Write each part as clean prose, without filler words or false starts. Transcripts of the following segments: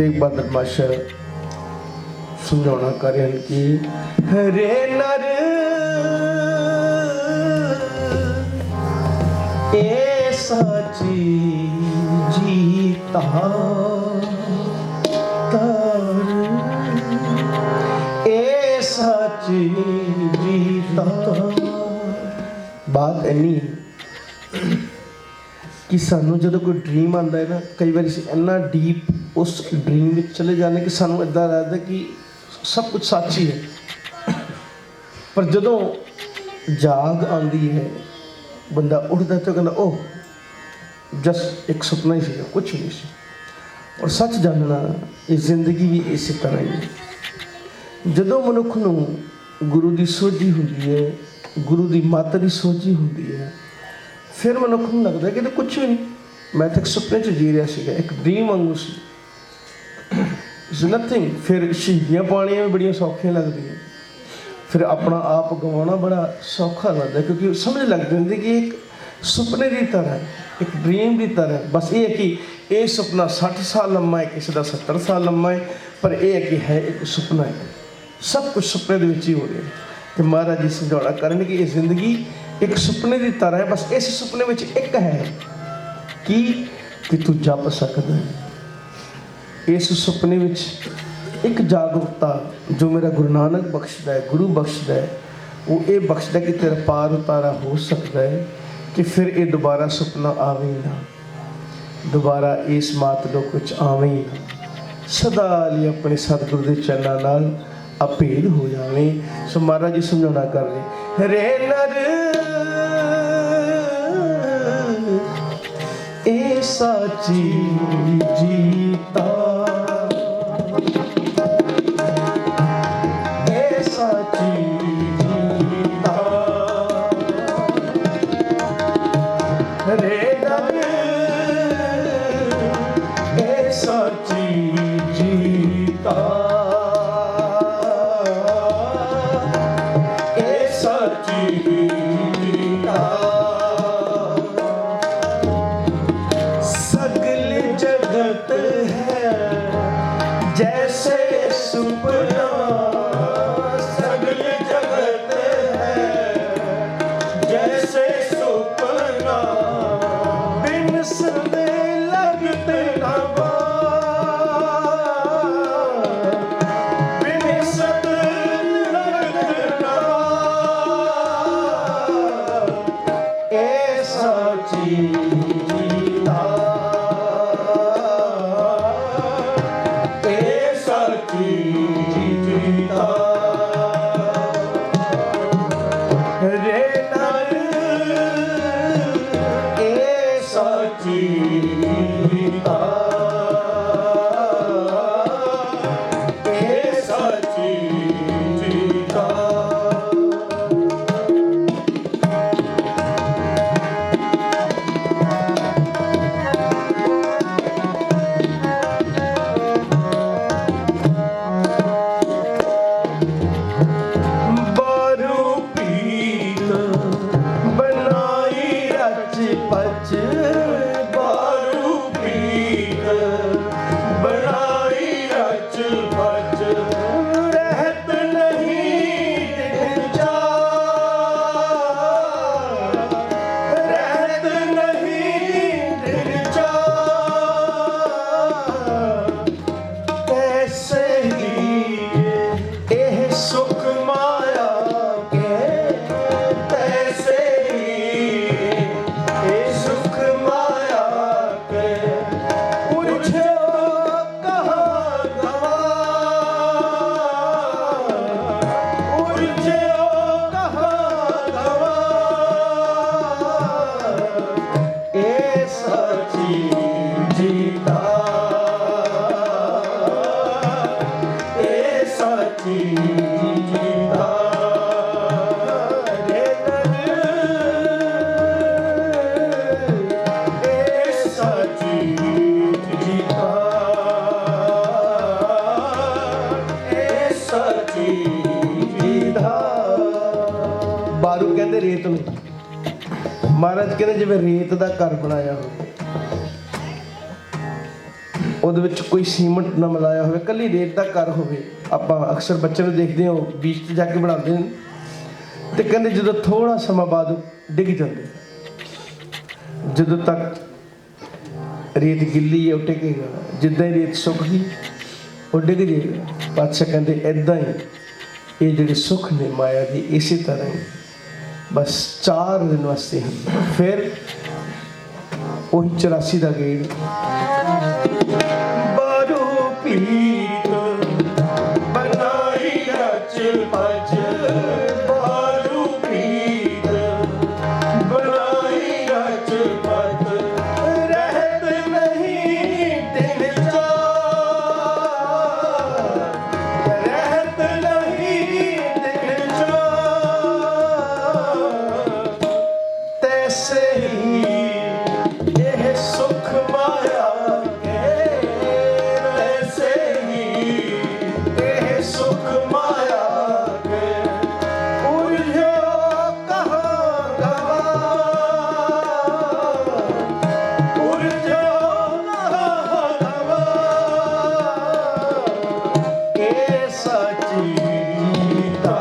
Tegh Bahadur master समझाना करें कि हरे नर ए साची जीता तर ए साची जीता। बात इन्नी कि सानू जो कोई ड्रीम आता है ना, कई बार इन्ना डीप उस ड्रीम में चले जाने कि सानू इदा लगता कि सब कुछ सच ही है। पर जदों जाग आती है, बंदा उठता तो कहता ओह जस्ट एक सुपना ही सी, कुछ नहीं सी। और सच जानना ये जिंदगी भी इस तरह ही है। जदों मनुख नूं गुरु की सोझी होंदी है, गुरु की मत की सोझी होंदी है, फिर मनुख नूं लगता है कि तो कुछ भी नहीं, मैं तो एक सुपने च जी रहा सीगा, एक ड्रीम वांगू सी, इज नथिंग। फिर शहीदियाँ पानियाँ भी बड़ियां सौखियां लगदियां, फिर अपना आप गवाना बड़ा सौखा लगता है, क्योंकि समझ लग जाती कि एक सुपने की तरह, एक ड्रीम की तरह। बस ये है कि ये सुपना 60 साल लम्मा है, किसी का 70 साल लम्मा है, पर यह है कि है एक सुपना है, सब कुछ सुपने के विच ही हो रहा है। तो महाराज जी समझौना करें कि ये जिंदगी एक सुपने की तरह है, बस इस सुपने में एक है कि तू जप सकता है। इस सुपने में एक जागरूकता जो मेरा गुरु नानक बख्शदा है, गुरु बख्शदा है, वो ये बख्शदा कि तेरा पार उतारा हो सकता है कि फिर ये दोबारा सुपना आवे ना, दोबारा इस मात लोक कुछ आवे ना, सदा लिए अपने सतगुरु के चरणों नाल अभेद हो जावे। सो महाराज जी समझौना कर रहे, रे नर ए साची जीता, ए साची जीता, रे नर ए साची जीता, ए साची जीता। जैसे सुपना सगल जगत है, जैसे सुपना बिन सदे लगते ना बिन सद लगते ना, ए साची बारू कहते रेत में, महाराज कहते जिवें रेत का घर बनाया हो, ਉਹਦੇ ਵਿੱਚ ਕੋਈ ਸੀਮੈਂਟ ਨਾ ਮਿਲਾਇਆ ਹੋਵੇ, ਇਕੱਲੀ ਰੇਤ ਦਾ ਘਰ ਹੋਵੇ। ਆਪਾਂ ਅਕਸਰ ਬੱਚਿਆਂ ਨੂੰ ਦੇਖਦੇ ਹਾਂ, ਬੀਚ 'ਤੇ ਜਾ ਕੇ ਬਣਾਉਂਦੇ ਨੇ, ਅਤੇ ਕਹਿੰਦੇ ਜਦੋਂ ਥੋੜ੍ਹਾ ਸਮਾਂ ਬਾਅਦ ਡਿੱਗ ਜਾਂਦੇ। ਜਦੋਂ ਤੱਕ ਰੇਤ ਗਿੱਲੀ ਹੈ ਉਹ ਟਿਕੇਗਾ, ਜਿੱਦਾਂ ਹੀ ਰੇਤ ਸੁੱਕ ਗਈ ਉਹ ਡਿੱਗ ਜਾਏਗਾ। ਪਾਤਸ਼ਾਹ ਕਹਿੰਦੇ ਇੱਦਾਂ ਹੀ ਇਹ ਜਿਹੜੇ ਸੁੱਖ ਨੇ ਮਾਇਆ ਦੇ, ਇਸੇ ਤਰ੍ਹਾਂ ਹੀ ਬਸ 4 ਦਿਨ ਵਾਸਤੇ ਹਨ। ਫਿਰ ਉਹੀ 84 ਦਾ ਗੇੜ। ਬਾਰੂ ਪੀਤ ਬਣਾਈ ਰਚ ਪਜ, ਬਾਰੂ ਪੀਤ ਬਣਾਈ ਰਚ ਪਜ, ਰਹਿਤ ਨਹੀਂ ਦਿਨ ਚਾਰ, ਰਹਿਤ ਨਹੀਂ ਦਿਨ ਚਾਰ, ਤੈਸੇ ਹੀ ਇਹ ਸੁਖ ਮਾਇਆ ਕੇ, ਤੈਸੇ ਹੀ ਇਹ ਸੁਖ ਮਾਇਆ ਕੇ, ਉਲਝੋ ਕਹਾਂ ਗਵਾ, ਉਲਝੋ ਕਹਾਂ ਗਵਾ, ਇਹ ਸੱਚੀ ਗੀਤਾ,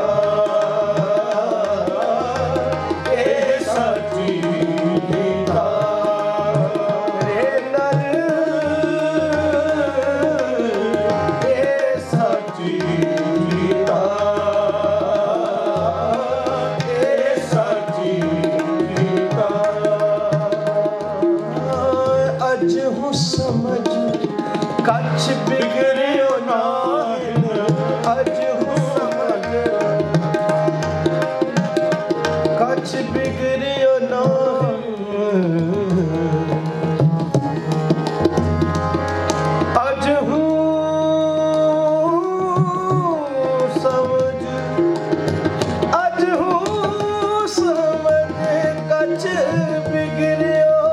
ਇਹ ਸੱਚੀ ਗੀਤਾ, ਰੇ ਨਰ ਇਹ ਸੱਚੀ ਗੀਤਾ, ਇਹ ਸੱਚੀ ਗੀਤਾ। ਅੱਜ ਹੂੰ ਸਮਝ ਕੱਛ ਬਿਗੜਿਓ ਨਾਹਿ, ਅੱਜ ਹੂੰ ਸਮਝ ਕੱਛ ਬਿਗੜਿਓ ਨਾਹਿ, ਅੱਜ ਹੂੰ ਸਮਝ, ਅੱਜ ਹੂੰ ਸਮਝ ਕੱਛ ਬਿਗੜਿਓ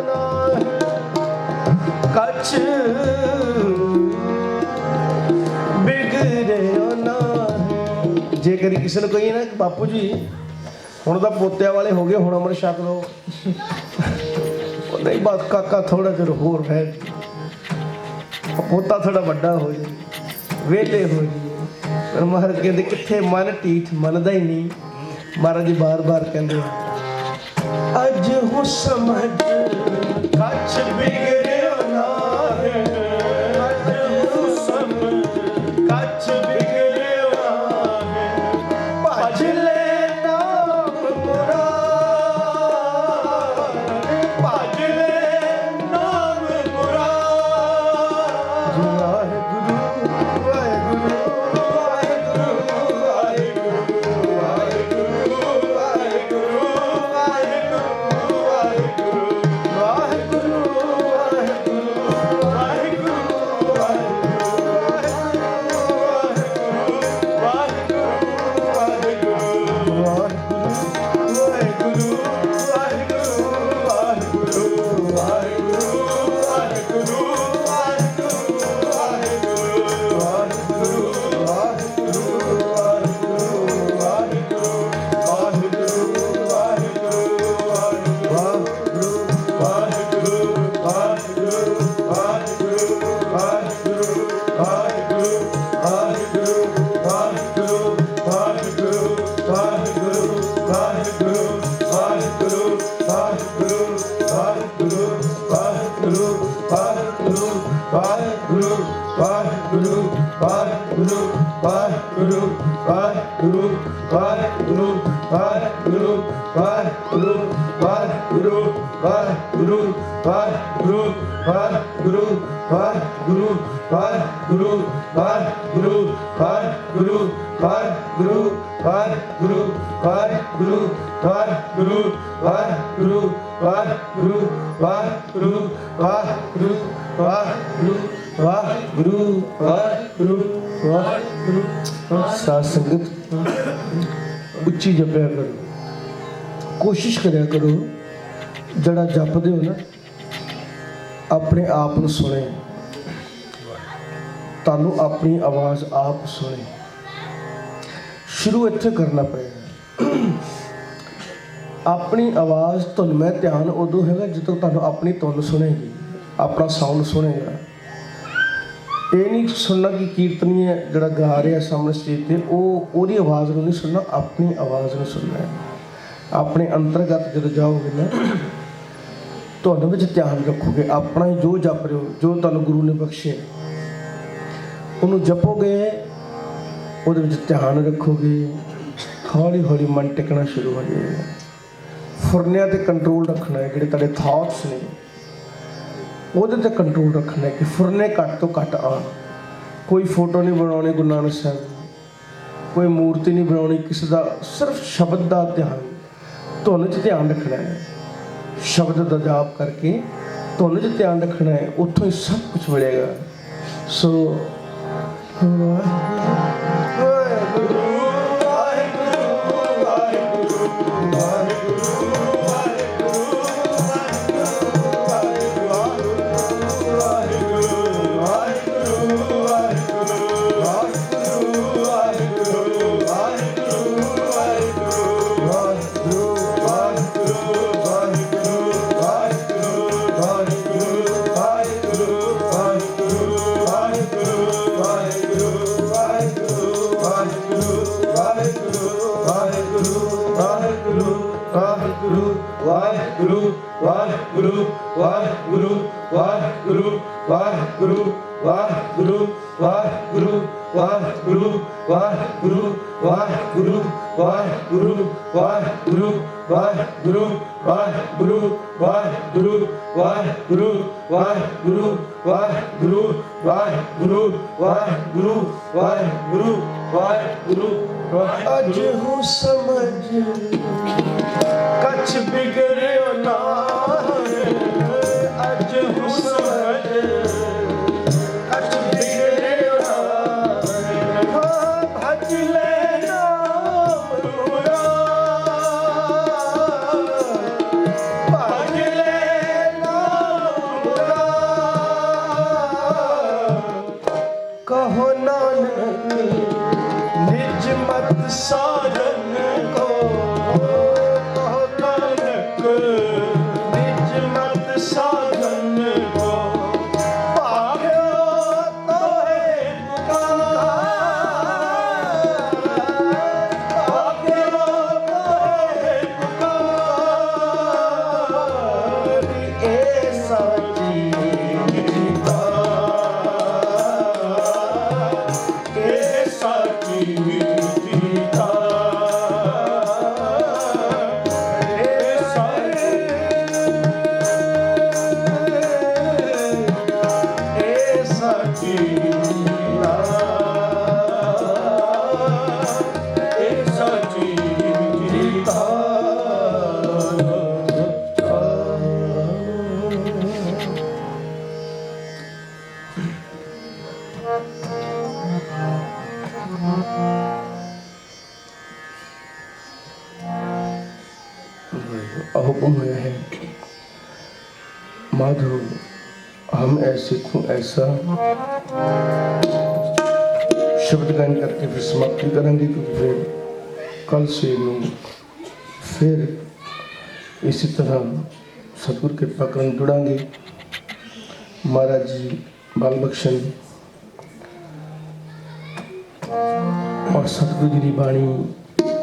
ਨਾਹਿ, ਕੱਛ ਬਿਗੜਿਓ ਨਾਹਿ। ਜੇ ਕਰੀ ਕਿਸੇ ਨੂੰ ਕਹੀਏ ਨਾ ਕਿ ਬਾਪੂ ਜੀ ਹੁਣ ਤਾਂ ਪੋਤਿਆਂ ਵਾਲੇ ਹੋ ਗਏ, ਹੁਣ ਅੰਮ੍ਰਿਤ ਛਕ ਲਓ, ਉਹ ਨਹੀਂ ਬਸ ਕਾਕਾ ਥੋੜਾ ਚਿਰ ਹੋਰ ਰਹਿ, ਪੋਤਾ ਥੋੜਾ ਵੱਡਾ ਹੋ ਜਾਏ, ਵਿਹਲੇ ਹੋ ਜਾਈਏ। ਪਰ ਮਹਾਰਾਜ ਕਹਿੰਦੇ ਕਿੱਥੇ ਮਨ ਢੀਠ ਮੰਨਦਾ ਹੀ ਨਹੀਂ। ਮਹਾਰਾਜ ਜੀ ਬਾਰ-ਬਾਰ ਕਹਿੰਦੇ ਅੱਜ ਹੂੰ ਸਮਝ ਕੱਛ ਬਿਗੜਿਓ ਨਾਹਿ, ਅੱਜ ਹੂੰ ਸਮਝ ਕੱਛ ਬਿਗੜਿਓ ਨਾਹਿ, ਭਜ ਲੈ ਨਾਮ ਮੁਰਾਦ, ਭਜ ਲੈ ਨਾਮ ਮੁਰਾਦ। ਵਾਹਿਗੁਰੂ ਵਾਹਿਗੁਰੂ ਵਾਹਿਗੁਰੂ ਵਾਹਿਗੁਰੂ ਵਾਹਿਗੁਰੂ ਵਾਹਿਗੁਰੂ साथ संगत उच्ची जपया करो, कोशिश करया करो जड़ा जपदे हो ना अपने आप नूं सुने, तानू अपनी आवाज़ आप सुने। शुरू इत्थे करना पड़ेगा। अपनी आवाज़ धुन में ध्यान उदों हैगा जो तुहानू अपनी धुन सुनेगी, अपना साउंड सुनेगा। ਇਹ ਨਹੀਂ ਸੁਣਨਾ ਕਿ ਕੀਰਤਨੀਏ ਜਿਹੜਾ ਗਾ ਰਿਹਾ ਸਾਹਮਣੇ ਸਟੇਜ 'ਤੇ ਉਹਦੀ ਆਵਾਜ਼ ਨੂੰ ਨਹੀਂ ਸੁਣਨਾ, ਆਪਣੀ ਆਵਾਜ਼ ਨੂੰ ਸੁਣਨਾ ਹੈ। ਆਪਣੇ ਅੰਤਰਗਤ ਜਦੋਂ ਜਾਓਗੇ ਨਾ, ਤੁਹਾਨੂੰ ਵਿੱਚ ਧਿਆਨ ਰੱਖੋਗੇ, ਆਪਣਾ ਹੀ ਜੋ ਜਪ ਰਹੇ ਹੋ, ਜੋ ਤੁਹਾਨੂੰ ਗੁਰੂ ਨੇ ਬਖਸ਼ਿਆ ਉਹਨੂੰ ਜਪੋਗੇ, ਉਹਦੇ ਵਿੱਚ ਧਿਆਨ ਰੱਖੋਗੇ, ਹੌਲੀ ਹੌਲੀ ਮਨ ਟਿਕਣਾ ਸ਼ੁਰੂ ਹੋ ਜਾਏਗਾ। ਫੁਰਨਿਆਂ 'ਤੇ ਕੰਟਰੋਲ ਰੱਖਣਾ ਹੈ, ਜਿਹੜੇ ਤੁਹਾਡੇ ਥਾਟਸ ਨੇ ਉਹਦੇ 'ਤੇ ਕੰਟਰੋਲ ਰੱਖਣਾ ਹੈ ਕਿ ਫੁਰਨੇ ਘੱਟ ਤੋਂ ਘੱਟ ਆਉਣ। ਕੋਈ ਫੋਟੋ ਨਹੀਂ ਬਣਾਉਣੀ ਗੁਰੂ ਨਾਨਕ ਸਾਹਿਬ ਦੀ, ਕੋਈ ਮੂਰਤੀ ਨਹੀਂ ਬਣਾਉਣੀ ਕਿਸੇ ਦਾ, ਸਿਰਫ ਸ਼ਬਦ ਦਾ ਧਿਆਨ, ਧੁਨ 'ਚ ਧਿਆਨ ਰੱਖਣਾ ਹੈ। ਸ਼ਬਦ ਦਾ ਜਾਪ ਕਰਕੇ ਧੁਨ 'ਚ ਧਿਆਨ ਰੱਖਣਾ ਹੈ, ਉੱਥੋਂ ਹੀ ਸਭ ਕੁਝ ਮਿਲੇਗਾ। ਸੋ ਅੱਜ ਹੂੰ ਸਮਝ ਕਛ ਬਿਗੜਿਓ ਨਾ, ਅੱਜ ਹੂੰ ਸਮਝ ਕਛ ਬਿਗੜਿਓ ਨਾ, ਭਜ ਲੈ ਨਾਮ ਰੂਰਾ, ਭਜ ਲੈ ਨਾਮ ਰੂਰਾ, ਕਹੋ ਨਾਨਕ ਨਿਜ ਮਤ ਸਾਜਨ ਕੋ, ਕਹੋ ਨਾਨਕ ਨਿਜ ਮਤ ਸਾਜਨ ਕੋ, ਭਾਗਿਓ ਤੋਹਿ ਪੁਕਾਰ, ਭਾਗਿਓ ਤੋਹਿ ਪੁਕਾਰ, ਇਹ ਸਾਚੀ ਜੀਤਾ, ਇਹ ਸਾਚੀ ਜੀਤਾ, ਇਹ ਸਾਚੀ, ਇਹ ਸਾਚੀ ਜੀਤਾ, ਇਹ ਸਾਚੀ ਜੀਤਾ। हुक्म हुआ है माधो हम ऐसे को ऐसा शब्द गायन करके फिर समाप्ति करेंगे, क्योंकि फिर कल से में फिर इसी तरह सतगुरु कृपा करन जुड़ांगे। महाराज जी बाल बख्शन और सतगुरु जी की बाणी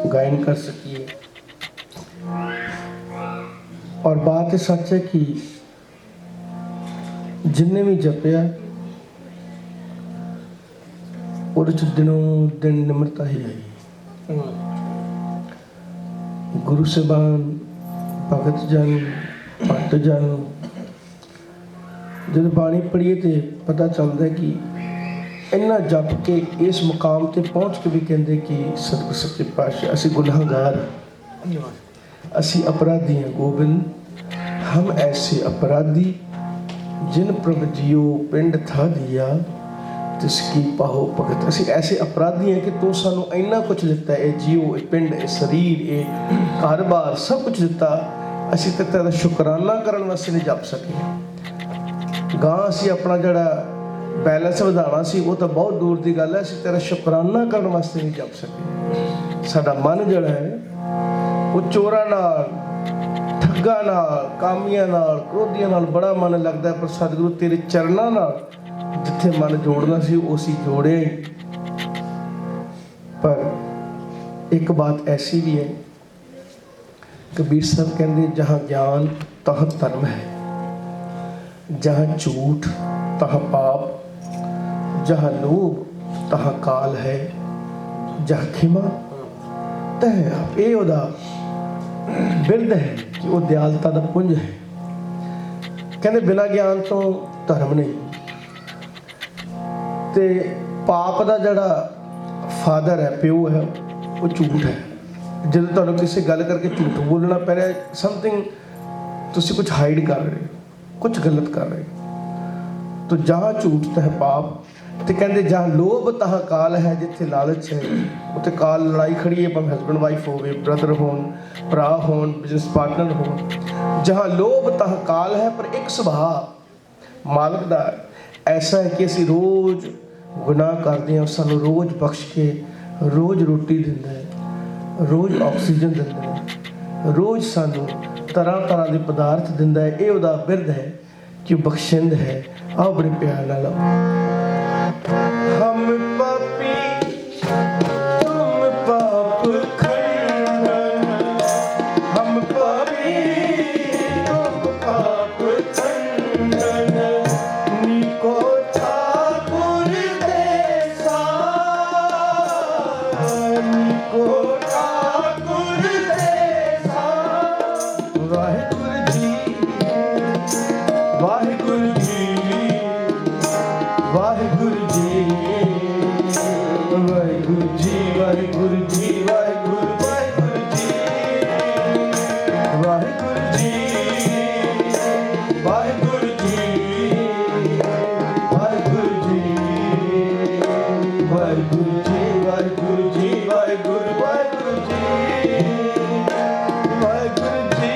गायन कर सकिए। और बात ये सच है कि जिन्ने भी जपिया और दिनों दिन निम्रता ही आई। गुरु सेबान भगत जन भट्ट जन जब बाणी पढ़िए तो पता चलता है कि इन्ना जप के इस मुकाम ते पहुँच के भी कहते कि सतगुरु सच्चे पातशाह असी गुनाहगार, असी अपराधी हैं गोबिंद, हम ऐसे अपराधी जिन प्रभ जियो पिंड था दिया तिसकी पाहो भगत। असी ऐसे अपराधी हैं कि तू सानू इन्ना कुछ दिता है, जियो पिंड शरीर घर बार सब कुछ दिता, असी तो तेरा शुकराना करने वास्ते नहीं जप सके। गां असी अपना जड़ा बैलेंस वधाना सी वो तो बहुत दूर की गल है, असी तेरा शुकराना करने वास्ते नहीं जप सके। साडा मन जड़ा है वो चोरां नाल, ठग्गां नाल, कामियां नाल, क्रोधियां नाल बड़ा मन लगता है, पर सतगुरु तेरे चरनां नाल जिथे मन जोड़ना सी उसी जोड़े। पर एक बात ऐसी भी है, कबीर साहब कहते जहाँ ज्ञान तहाँ धर्म है, जहाँ झूठ तहाँ पाप, जहाँ लोभ तहाँ काल है, जहाँ खिमा तह आप। ये उहदा बिरद है कि वो दयालता का पुंज है। कहते बिना ज्ञान तो धर्म नहीं। ते पाप का जड़ा फादर है, प्यो है, वो झूठ है। जब तुहानूं किसी गल करके झूठ बोलना पै रहा है, समथिंग तुसीं कुछ हाइड कर रहे हो, कुछ गलत कर रहे हो। तो जहाँ झूठ तह पाप, तो कहते जहाँ लोभ तहाँ काल है, जिथे लालच है उत्थे काल। लड़ाई खड़ी है, भावें हस्बैंड वाइफ हो, ब्रदर होन, भरा होन, बिजनेस पार्टनर हो। जहाँ लोभ तहाँ काल है, पर एक सुभाव मालक दा ऐसा है कि असीं रोज़ गुनाह करते हैं, सानूं रोज़ बख्श के रोज़ रोटी दिंदा है, रोज़ ऑक्सीजन दिंदा है, रोज़ सानूं तरह तरह के पदार्थ दिंदा है। ये उहदा बिरद है कि बख्शिंद है। आओ बड़े प्यार नाल हम पापी तुम पाप खंडन, हम पापी तुम पाप खंडन, निको ठाकुर देसा, निको ठाकुर देसा। वाहिगुरु जी, वाहिगुरु जी, वाहिगुरु जी, वाहिगुरु जी, वाहिगुरु जी, वाहिगुरु वाहिगुरु जी, वाहिगुरु जी, वाहिगुरु जी, वाहिगुरु जी, वाहिगुरु जी, वाहिगुरु जी, वाहिगुरु वाहिगुरु जी, वाहिगुरु जी,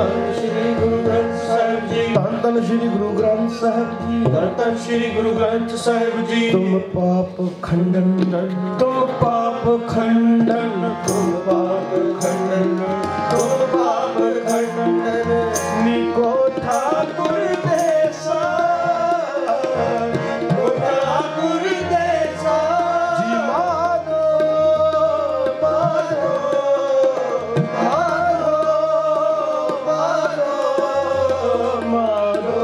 ਧੰਨ ਸ੍ਰੀ ਗੁਰੂ ਗ੍ਰੰਥ ਸਾਹਿਬ ਜੀ, ਧੰਨ ਧੰਨ ਸ੍ਰੀ ਗੁਰੂ ਗ੍ਰੰਥ ਸਾਹਿਬ ਜੀ, ਧੰਨ ਧੰਨ ਸ੍ਰੀ ਗੁਰੂ ਗ੍ਰੰਥ ਸਾਹਿਬ ਜੀ। ਤੁਮ ਪਾਪ ਖੰਡਨ, ਤੁਮ ਪਾਪ ਖੰਡਨ, ਤੁਮ ਪਾਪ ਖੰਡਨ, ਤੁਮ ਪਾਪ ਖੰਡਨ, ਨਿਕੋ ਠਾਕੁਰ ਦੇਸਾ, ਠਾਕੁਰ ਦੇਸਾ ਜੀ ਮਾਨੋ ਮਾਨੋ ਮਾਨੋ ਮਾਨੋ ਮਾਨੋ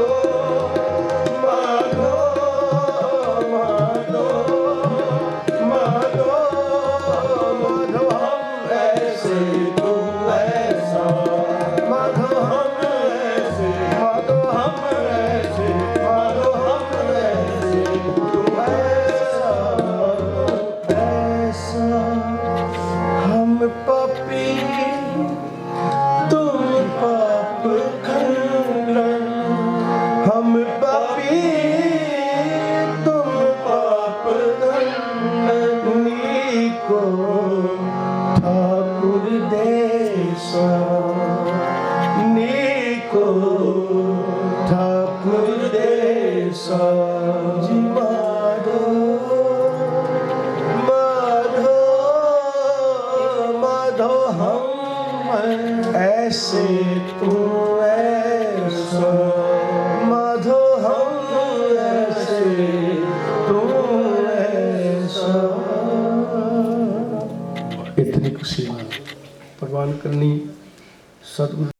ਮਾਨੋ ਮਾਨੋ ਮਾਨੋ ਮਾਨੋ ਹਮ ऐसे तू ऐसा, ਮਾਧੋ हम ऐसे, ਮਾਧੋ हम ऐसे, माधो हम ऐसे, तू ऐसा, ऐसा हम पापी तुम पाप खंडन, हम पापी तुम पाप खंडन, नीको ठाकुर देसा, नीको ठाकुर देसा, जी माधो माधो माधो हम ऐसे तू ऐसा, माधो हम ऐसे तू ऐसा। इतनी खुशी प्रवान करनी सतगुरु